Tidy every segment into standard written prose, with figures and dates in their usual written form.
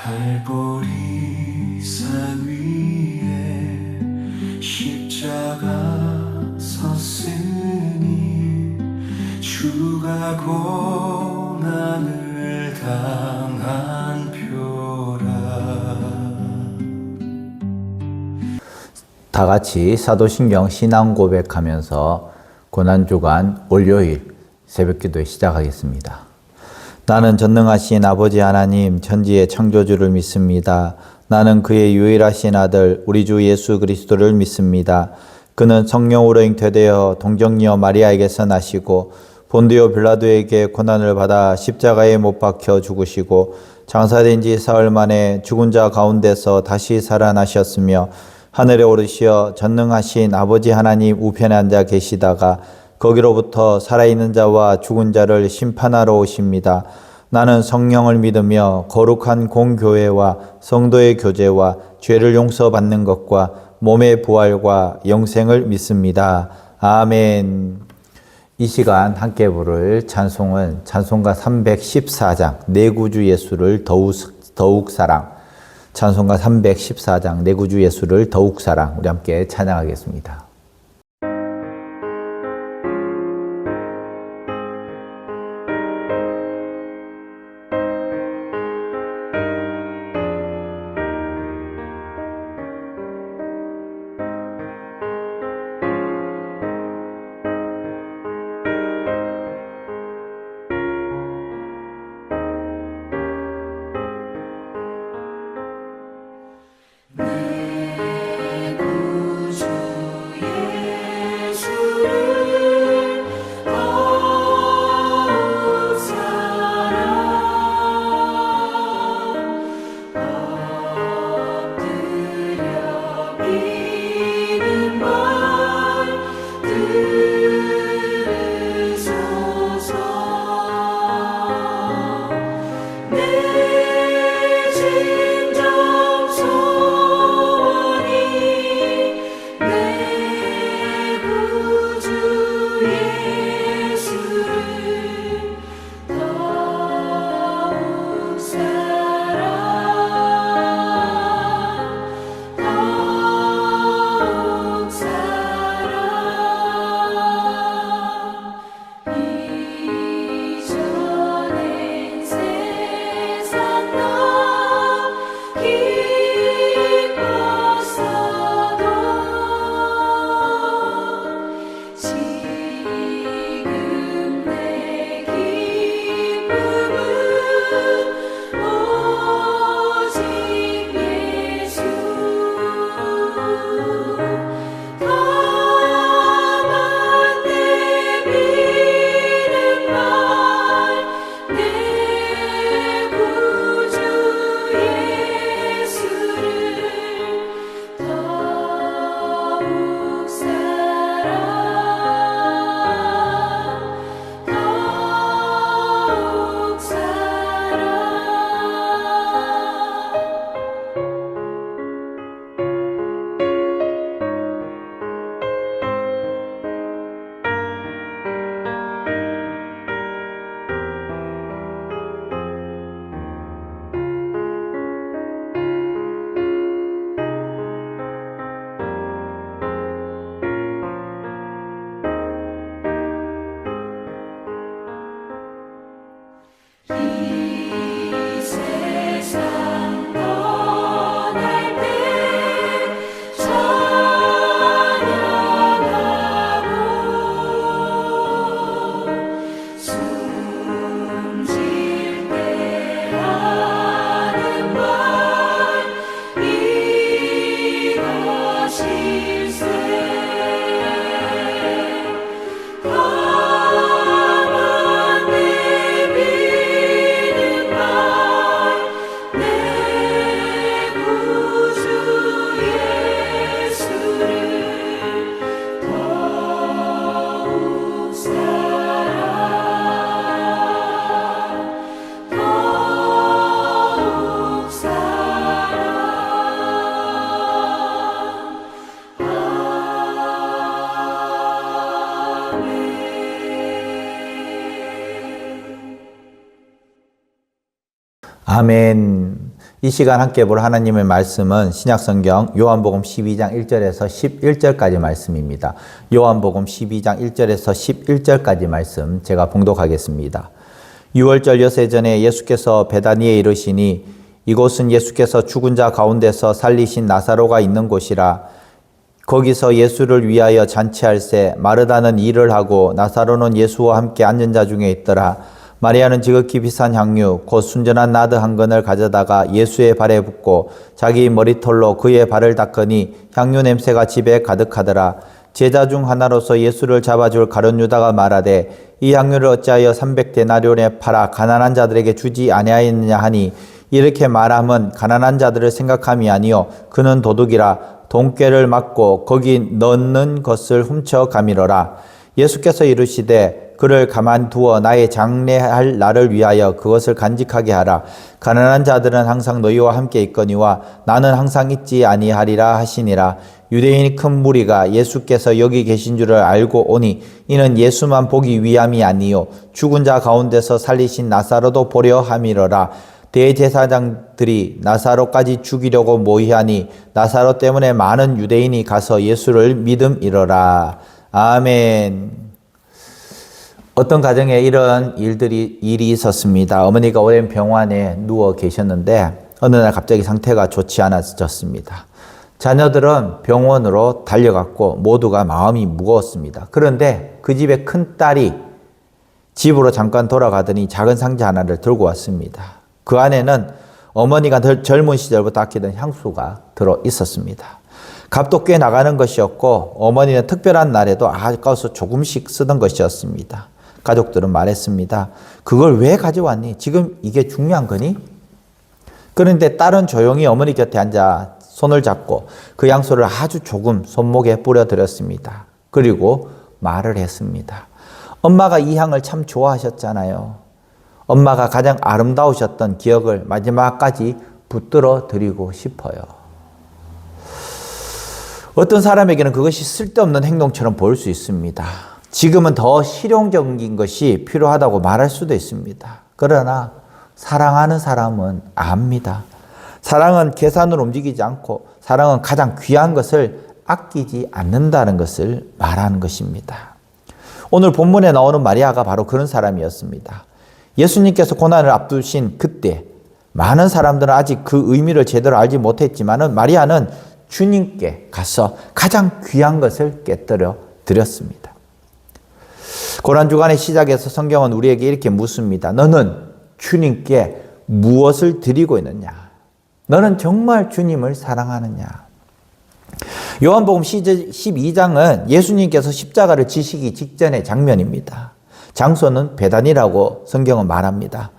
갈보리산 위에 십자가 섰으니 주가 고난을 당한 표라. 다 같이 사도신경 신앙 고백하면서 고난주간 월요일 새벽기도 시작하겠습니다. 나는 전능하신 아버지 하나님 천지의 창조주를 믿습니다. 나는 그의 유일하신 아들 우리 주 예수 그리스도를 믿습니다. 그는 성령으로 잉태되어 동정녀 마리아에게서 나시고 본디오 빌라도에게 고난을 받아 십자가에 못 박혀 죽으시고 장사된 지 사흘 만에 죽은 자 가운데서 다시 살아나셨으며 하늘에 오르시어 전능하신 아버지 하나님 우편에 앉아 계시다가 거기로부터 살아있는 자와 죽은 자를 심판하러 오십니다. 나는 성령을 믿으며 거룩한 공교회와 성도의 교제와 죄를 용서받는 것과 몸의 부활과 영생을 믿습니다. 아멘. 이 시간 함께 부를 찬송은 찬송가 314장 내 구주 예수를 더욱 사랑. 찬송가 314장 내 구주 예수를 더욱 사랑. 우리 함께 찬양하겠습니다. 아멘. 이 시간 함께 볼 하나님의 말씀은 신약성경 요한복음 12장 1절에서 11절까지 말씀입니다. 요한복음 12장 1절에서 11절까지 말씀 제가 봉독하겠습니다. 유월절 여세 전에 예수께서 베다니에 이르시니 이곳은 예수께서 죽은 자 가운데서 살리신 나사로가 있는 곳이라. 거기서 예수를 위하여 잔치할새 마르다는 일을 하고 나사로는 예수와 함께 앉은 자 중에 있더라. 마리아는 지극히 비싼 향유 곧 순전한 나드 한 근을 가져다가 예수의 발에 붓고 자기 머리털로 그의 발을 닦으니 향유 냄새가 집에 가득하더라. 제자 중 하나로서 예수를 잡아줄 가룟 유다가 말하되 이 향유를 어찌하여 300데나리온에 팔아 가난한 자들에게 주지 아니하였느냐 하니 이렇게 말함은 가난한 자들을 생각함이 아니요 그는 도둑이라 돈꾀를 맞고 거기 넣는 것을 훔쳐 가미러라. 예수께서 이르시되 그를 가만두어 나의 장례할 날을 위하여 그것을 간직하게 하라. 가난한 자들은 항상 너희와 함께 있거니와 나는 항상 있지 아니하리라 하시니라. 유대인이 큰 무리가 예수께서 여기 계신 줄을 알고 오니 이는 예수만 보기 위함이 아니요 죽은 자 가운데서 살리신 나사로도 보려 함이러라. 대제사장들이 나사로까지 죽이려고 모의하니 나사로 때문에 많은 유대인이 가서 예수를 믿음이러라. 아멘. 어떤 가정에 이런 일이 있었습니다. 어머니가 오랜 병원에 누워 계셨는데 어느 날 갑자기 상태가 좋지 않아졌습니다. 자녀들은 병원으로 달려갔고 모두가 마음이 무거웠습니다. 그런데 그 집의 큰 딸이 집으로 잠깐 돌아가더니 작은 상자 하나를 들고 왔습니다. 그 안에는 어머니가 젊은 시절부터 아끼던 향수가 들어 있었습니다. 값도 꽤 나가는 것이었고 어머니는 특별한 날에도 아까워서 조금씩 쓰던 것이었습니다. 가족들은 말했습니다. 그걸 왜 가져왔니? 지금 이게 중요한 거니? 그런데 딸은 조용히 어머니 곁에 앉아 손을 잡고 그 향수를 아주 조금 손목에 뿌려드렸습니다. 그리고 말을 했습니다. 엄마가 이 향을 참 좋아하셨잖아요. 엄마가 가장 아름다우셨던 기억을 마지막까지 붙들어 드리고 싶어요. 어떤 사람에게는 그것이 쓸데없는 행동처럼 보일 수 있습니다. 지금은 더 실용적인 것이 필요하다고 말할 수도 있습니다. 그러나 사랑하는 사람은 압니다. 사랑은 계산으로 움직이지 않고 사랑은 가장 귀한 것을 아끼지 않는다는 것을 말하는 것입니다. 오늘 본문에 나오는 마리아가 바로 그런 사람이었습니다. 예수님께서 고난을 앞두신 그때 많은 사람들은 아직 그 의미를 제대로 알지 못했지만 마리아는 주님께 가서 가장 귀한 것을 깨뜨려 드렸습니다. 고난주간의 시작에서 성경은 우리에게 이렇게 묻습니다. 너는 주님께 무엇을 드리고 있느냐? 너는 정말 주님을 사랑하느냐? 요한복음 12장은 예수님께서 십자가를 지시기 직전의 장면입니다. 장소는 베단이라고 성경은 말합니다.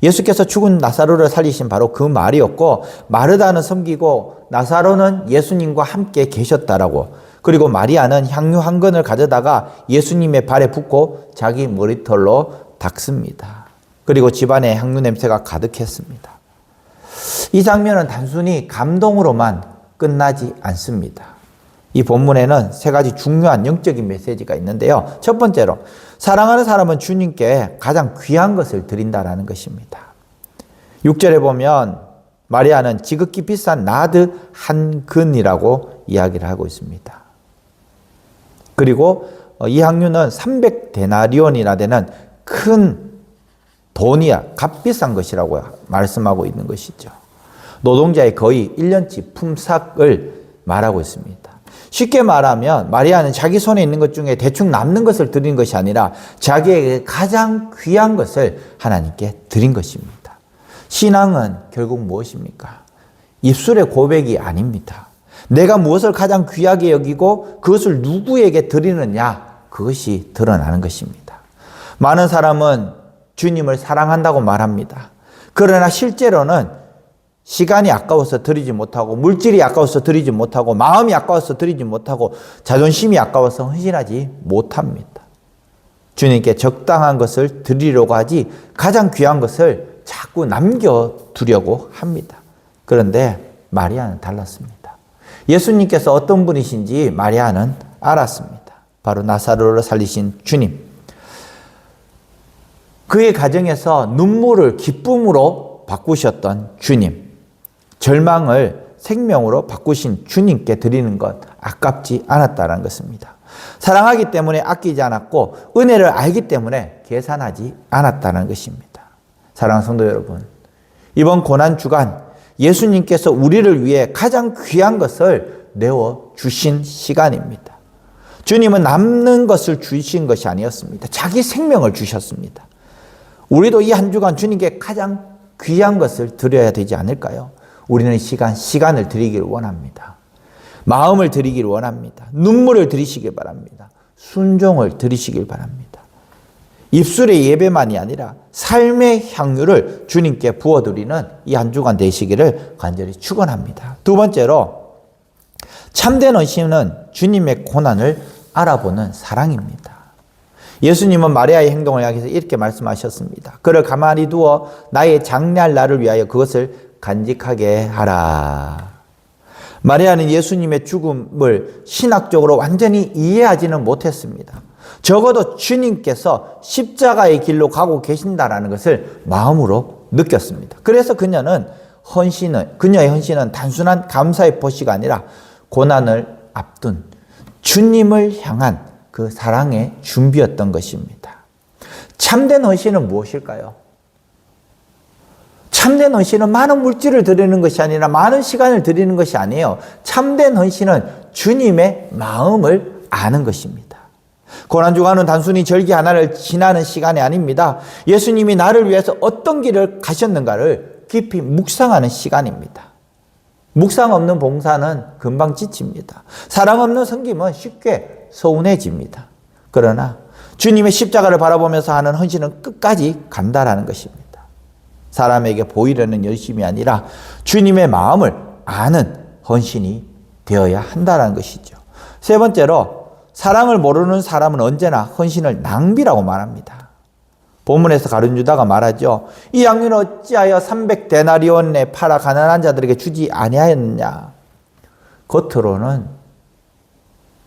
예수께서 죽은 나사로를 살리신 바로 그 말이었고 마르다는 섬기고 나사로는 예수님과 함께 계셨다라고. 그리고 마리아는 향유 한 근을 가져다가 예수님의 발에 붓고 자기 머리털로 닦습니다. 그리고 집안에 향유 냄새가 가득했습니다. 이 장면은 단순히 감동으로만 끝나지 않습니다. 이 본문에는 세 가지 중요한 영적인 메시지가 있는데요. 첫 번째로 사랑하는 사람은 주님께 가장 귀한 것을 드린다라는 것입니다. 6절에 보면 마리아는 지극히 비싼 나드 한 근이라고 이야기를 하고 있습니다. 그리고 이 향유는 300데나리온이나 되는 큰 돈이야, 값비싼 것이라고 말씀하고 있는 것이죠. 노동자의 거의 1년치 품삯을 말하고 있습니다. 쉽게 말하면 마리아는 자기 손에 있는 것 중에 대충 남는 것을 드린 것이 아니라 자기에게 가장 귀한 것을 하나님께 드린 것입니다. 신앙은 결국 무엇입니까? 입술의 고백이 아닙니다. 내가 무엇을 가장 귀하게 여기고 그것을 누구에게 드리느냐, 그것이 드러나는 것입니다. 많은 사람은 주님을 사랑한다고 말합니다. 그러나 실제로는 시간이 아까워서 드리지 못하고 물질이 아까워서 드리지 못하고 마음이 아까워서 드리지 못하고 자존심이 아까워서 헌신하지 못합니다. 주님께 적당한 것을 드리려고 하지 가장 귀한 것을 자꾸 남겨두려고 합니다. 그런데 마리아는 달랐습니다. 예수님께서 어떤 분이신지 마리아는 알았습니다. 바로 나사로를 살리신 주님. 그의 가정에서 눈물을 기쁨으로 바꾸셨던 주님. 절망을 생명으로 바꾸신 주님께 드리는 것 아깝지 않았다는 것입니다. 사랑하기 때문에 아끼지 않았고 은혜를 알기 때문에 계산하지 않았다는 것입니다. 사랑하는 성도 여러분, 이번 고난 주간 예수님께서 우리를 위해 가장 귀한 것을 내어 주신 시간입니다. 주님은 남는 것을 주신 것이 아니었습니다. 자기 생명을 주셨습니다. 우리도 이 한 주간 주님께 가장 귀한 것을 드려야 되지 않을까요? 우리는 시간을 드리기를 원합니다. 마음을 드리기를 원합니다. 눈물을 드리시길 바랍니다. 순종을 드리시길 바랍니다. 입술의 예배만이 아니라 삶의 향유를 주님께 부어드리는 이 한 주간 되시기를 간절히 축원합니다. 두 번째로, 참된 헌신은 주님의 고난을 알아보는 사랑입니다. 예수님은 마리아의 행동을 향해서 이렇게 말씀하셨습니다. 그를 가만히 두어 나의 장래할 날을 위하여 그것을 간직하게 하라. 마리아는 예수님의 죽음을 신학적으로 완전히 이해하지는 못했습니다. 적어도 주님께서 십자가의 길로 가고 계신다라는 것을 마음으로 느꼈습니다. 그래서 그녀의 헌신은 단순한 감사의 표시가 아니라 고난을 앞둔 주님을 향한 그 사랑의 준비였던 것입니다. 참된 헌신은 무엇일까요? 참된 헌신은 많은 물질을 드리는 것이 아니라 많은 시간을 드리는 것이 아니에요. 참된 헌신은 주님의 마음을 아는 것입니다. 고난주간은 단순히 절기 하나를 지나는 시간이 아닙니다. 예수님이 나를 위해서 어떤 길을 가셨는가를 깊이 묵상하는 시간입니다. 묵상 없는 봉사는 금방 지칩니다. 사랑 없는 섬김은 쉽게 서운해집니다. 그러나 주님의 십자가를 바라보면서 하는 헌신은 끝까지 간다라는 것입니다. 사람에게 보이려는 열심이 아니라 주님의 마음을 아는 헌신이 되어야 한다는 것이죠. 세 번째로, 사랑을 모르는 사람은 언제나 헌신을 낭비라고 말합니다. 본문에서 가룟 유다가 말하죠. 이 양류는 어찌하여 300데나리온에 팔아 가난한 자들에게 주지 아니하였느냐. 겉으로는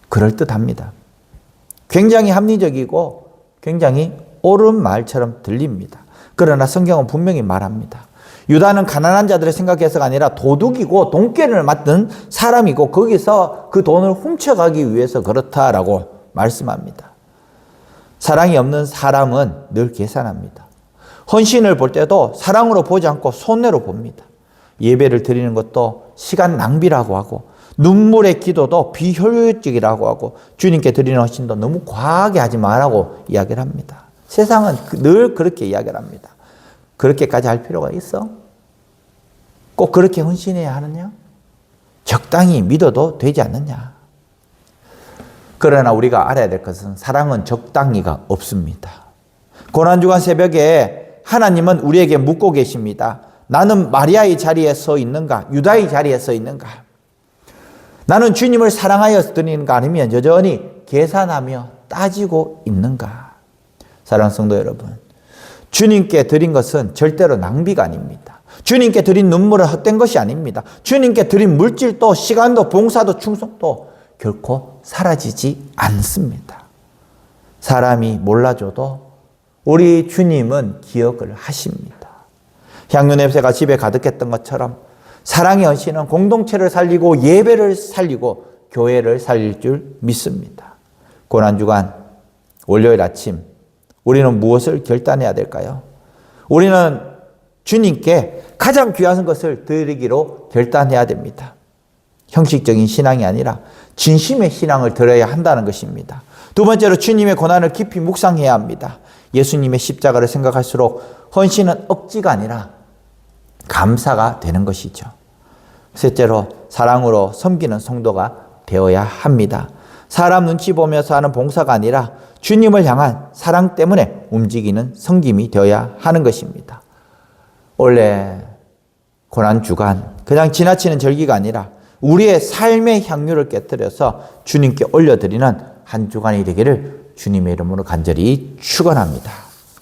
그럴듯합니다. 굉장히 합리적이고 굉장히 옳은 말처럼 들립니다. 그러나 성경은 분명히 말합니다. 유다는 가난한 자들의 생각해서가 아니라 도둑이고 돈깨를 맡은 사람이고 거기서 그 돈을 훔쳐가기 위해서 그렇다라고 말씀합니다. 사랑이 없는 사람은 늘 계산합니다. 헌신을 볼 때도 사랑으로 보지 않고 손해로 봅니다. 예배를 드리는 것도 시간 낭비라고 하고 눈물의 기도도 비효율적이라고 하고 주님께 드리는 헌신도 너무 과하게 하지 말라고 이야기를 합니다. 세상은 늘 그렇게 이야기를 합니다. 그렇게까지 할 필요가 있어? 꼭 그렇게 헌신해야 하느냐? 적당히 믿어도 되지 않느냐? 그러나 우리가 알아야 될 것은 사랑은 적당히가 없습니다. 고난주간 새벽에 하나님은 우리에게 묻고 계십니다. 나는 마리아의 자리에 서 있는가? 유다의 자리에 서 있는가? 나는 주님을 사랑하여 드리는가? 아니면 여전히 계산하며 따지고 있는가? 사랑하는 성도 여러분, 주님께 드린 것은 절대로 낭비가 아닙니다. 주님께 드린 눈물은 헛된 것이 아닙니다. 주님께 드린 물질도 시간도 봉사도 충성도 결코 사라지지 않습니다. 사람이 몰라줘도 우리 주님은 기억을 하십니다. 향유 냄새가 집에 가득했던 것처럼 사랑의 헌신은 공동체를 살리고 예배를 살리고 교회를 살릴 줄 믿습니다. 고난주간 월요일 아침 우리는 무엇을 결단해야 될까요? 우리는 주님께 가장 귀한 것을 드리기로 결단해야 됩니다. 형식적인 신앙이 아니라 진심의 신앙을 드려야 한다는 것입니다. 두 번째로, 주님의 고난을 깊이 묵상해야 합니다. 예수님의 십자가를 생각할수록 헌신은 억지가 아니라 감사가 되는 것이죠. 셋째로, 사랑으로 섬기는 성도가 되어야 합니다. 사람 눈치 보면서 하는 봉사가 아니라 주님을 향한 사랑 때문에 움직이는 섬김이 되어야 하는 것입니다. 원래 고난주간 그냥 지나치는 절기가 아니라 우리의 삶의 향유를 깨뜨려서 주님께 올려드리는 한 주간이 되기를 주님의 이름으로 간절히 축원합니다.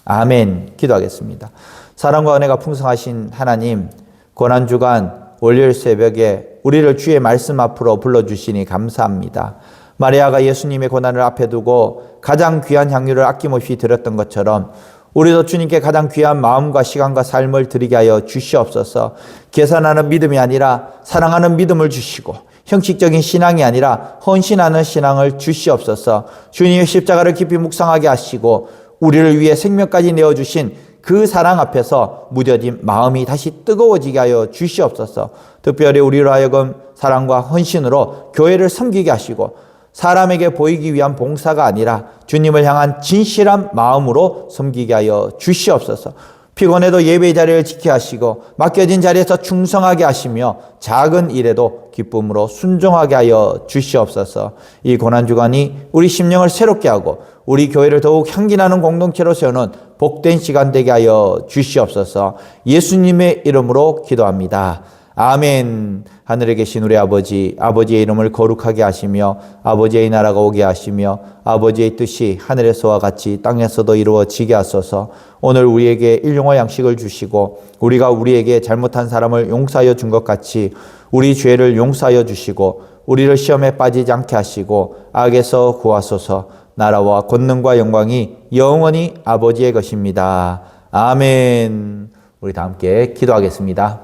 아멘. 기도하겠습니다. 사랑과 은혜가 풍성하신 하나님, 고난주간 월요일 새벽에 우리를 주의 말씀 앞으로 불러주시니 감사합니다. 마리아가 예수님의 고난을 앞에 두고 가장 귀한 향유를 아낌없이 드렸던 것처럼 우리도 주님께 가장 귀한 마음과 시간과 삶을 드리게 하여 주시옵소서. 계산하는 믿음이 아니라 사랑하는 믿음을 주시고 형식적인 신앙이 아니라 헌신하는 신앙을 주시옵소서. 주님의 십자가를 깊이 묵상하게 하시고 우리를 위해 생명까지 내어주신 그 사랑 앞에서 무뎌진 마음이 다시 뜨거워지게 하여 주시옵소서. 특별히 우리로 하여금 사랑과 헌신으로 교회를 섬기게 하시고 사람에게 보이기 위한 봉사가 아니라 주님을 향한 진실한 마음으로 섬기게 하여 주시옵소서. 피곤해도 예배의 자리를 지켜 하시고 맡겨진 자리에서 충성하게 하시며 작은 일에도 기쁨으로 순종하게 하여 주시옵소서. 이 고난주간이 우리 심령을 새롭게 하고 우리 교회를 더욱 향기나는 공동체로 세우는 복된 시간 되게 하여 주시옵소서. 예수님의 이름으로 기도합니다. 아멘. 하늘에 계신 우리 아버지, 아버지의 이름을 거룩하게 하시며 아버지의 나라가 오게 하시며 아버지의 뜻이 하늘에서와 같이 땅에서도 이루어지게 하소서. 오늘 우리에게 일용할 양식을 주시고 우리가 우리에게 잘못한 사람을 용서하여 준 것 같이 우리 죄를 용서하여 주시고 우리를 시험에 빠지지 않게 하시고 악에서 구하소서. 나라와 권능과 영광이 영원히 아버지의 것입니다. 아멘. 우리 다 함께 기도하겠습니다.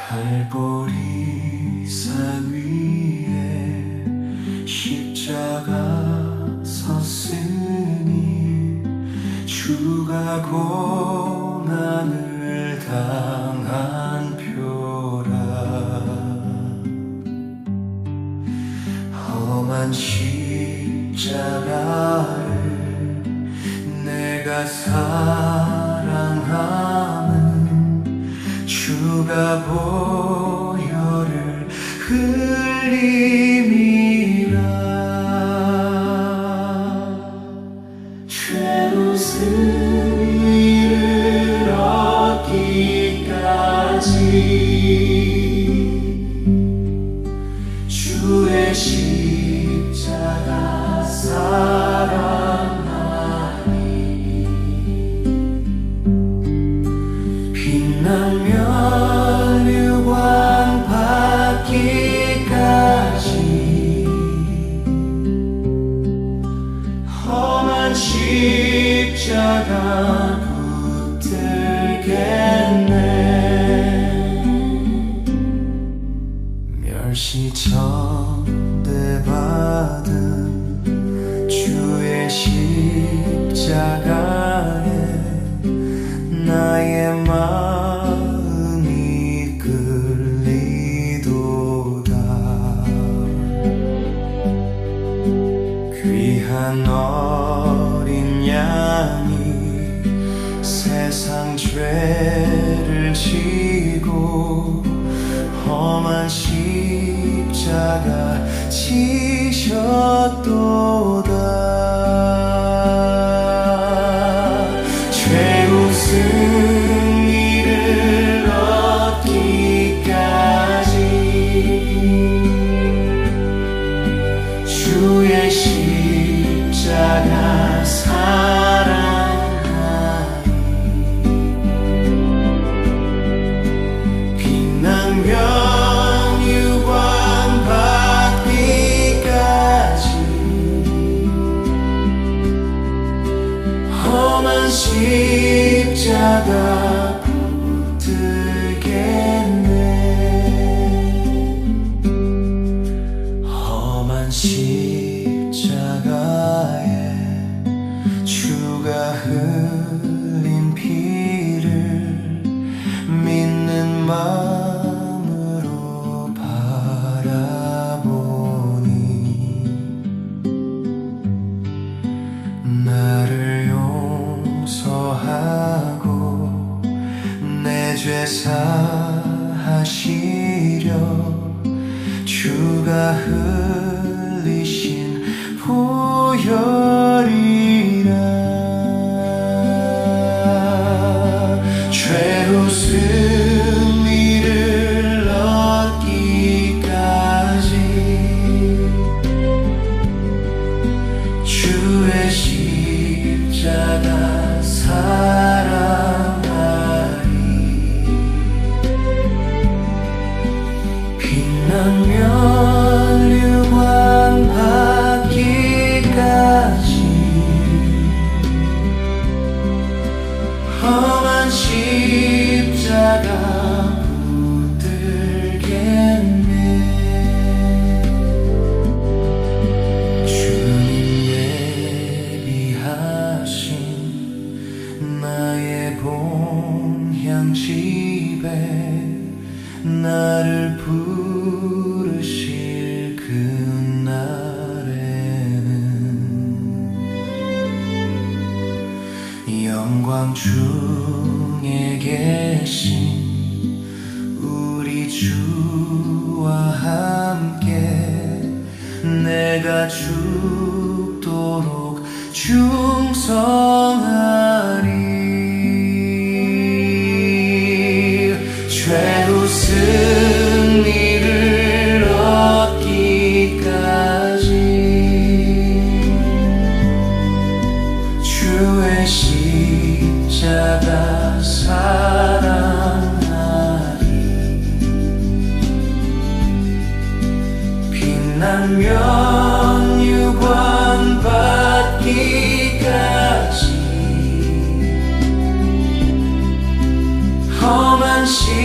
갈보리 산 위에 십자가 섰으니 주가 고난을 당한 표라. 험한 십자가를 내가 사랑함은 주가 보혈을 흘림이라. 죄로 승리를 얻기까지 주의 십자가 사랑하니 빛나면 유관 받기까지 험한 십자가 붙들겠네. 멸시전대받은 주의 십자가에 나의 마음이 끌리도다. 귀한 어린 양이 세상 죄를 지고 험한 십자가 지셨도다. 죄로 승리를 얻기까지 주의 십자가 사랑하니 빛나면 유관 받기까지 험한 십자가 붙들겠네. 험한 십자가에 주가 흘린 피를 믿는 마음으로 바라보니 나를 용서하고 내 죄 사하시려 주가 흘리신 보혈이라. 죄로 승리를 얻기까지 양집에 나를 부르실 그날에는 영광 중에 계신 우리 주와 함께 내가 죽도록 충성하리. 최후 승리를 얻기까지 주의 십자가 사랑하리. 빛나면 유관 받기까지 험한 십자가